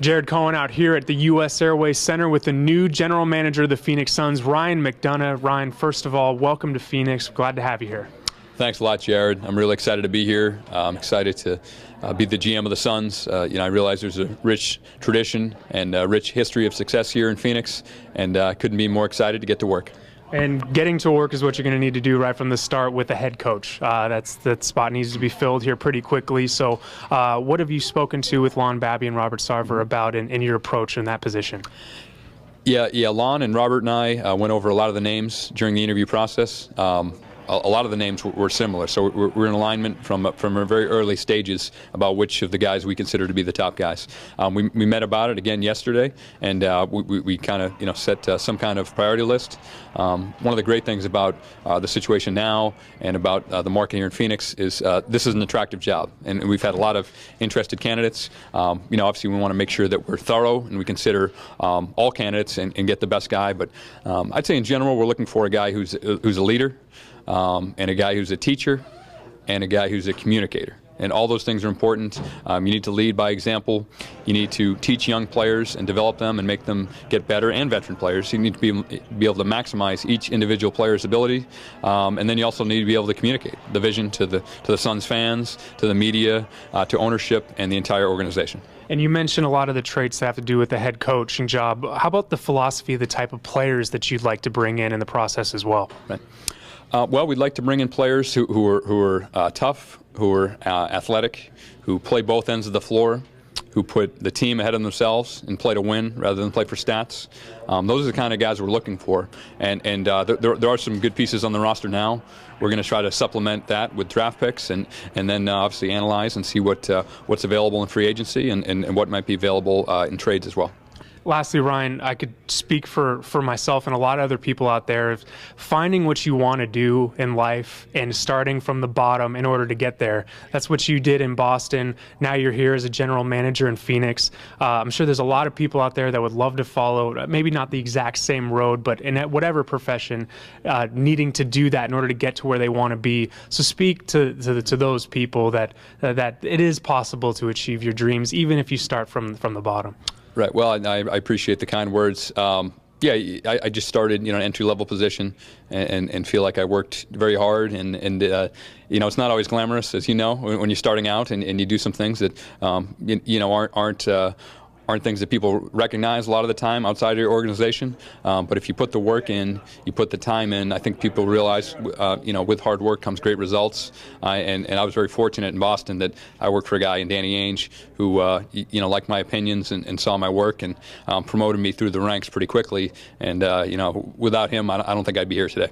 Jared Cohen out here at the U.S. Airways Center with the new general manager of the Phoenix Suns, Ryan McDonough. Ryan, first of all, welcome to Phoenix. Glad to have you here. Thanks a lot, Jared. I'm really excited to be here. I'm excited to be the GM of the Suns. I realize there's a rich tradition and a rich history of success here in Phoenix, and I couldn't be more excited to get to work. And getting to work is what you're going to need to do right from the start with the head coach. That spot needs to be filled here pretty quickly. So what have you spoken to with Lon Babby and Robert Sarver about in your approach in that position? Yeah, Lon and Robert and I went over a lot of the names during the interview process. A lot of the names were similar, so we're in alignment from very early stages about which of the guys we consider to be the top guys. We met about it again yesterday, and we kind of set some kind of priority list. One of the great things about the situation now and about the market here in Phoenix is this is an attractive job, and we've had a lot of interested candidates. Obviously we want to make sure that we're thorough and we consider all candidates and get the best guy. But I'd say in general we're looking for a guy who's a leader. And a guy who's a teacher, and a guy who's a communicator. And all those things are important. You need to lead by example. You need to teach young players and develop them and make them get better, and veteran players. You need to be able to maximize each individual player's ability. And then you also need to be able to communicate the vision to the Suns fans, to the media, to ownership, and the entire organization. And you mentioned a lot of the traits that have to do with the head coaching job. How about the philosophy, the type of players that you'd like to bring in the process as well? Right. Well, we'd like to bring in players who are tough, who are athletic, who play both ends of the floor, who put the team ahead of themselves and play to win rather than play for stats. Those are the kind of guys we're looking for. And there are some good pieces on the roster now. We're going to try to supplement that with draft picks and then obviously analyze and see what's available in free agency and what might be available in trades as well. Lastly, Ryan, I could speak for myself and a lot of other people out there of finding what you want to do in life and starting from the bottom in order to get there. That's what you did in Boston. Now you're here as a general manager in Phoenix. I'm sure there's a lot of people out there that would love to follow, maybe not the exact same road, but in whatever profession, needing to do that in order to get to where they want to be. So speak to those people that it is possible to achieve your dreams, even if you start from the bottom. Right. Well, I appreciate the kind words. Yeah, I just started, an entry-level position, and feel like I worked very hard, and it's not always glamorous, as you know, when you're starting out, and you do some things that aren't things that people recognize a lot of the time outside of your organization. But if you put the work in, you put the time in, I think people realize, with hard work comes great results. And I was very fortunate in Boston that I worked for a guy in Danny Ainge who, liked my opinions and saw my work and promoted me through the ranks pretty quickly. And, without him, I don't think I'd be here today.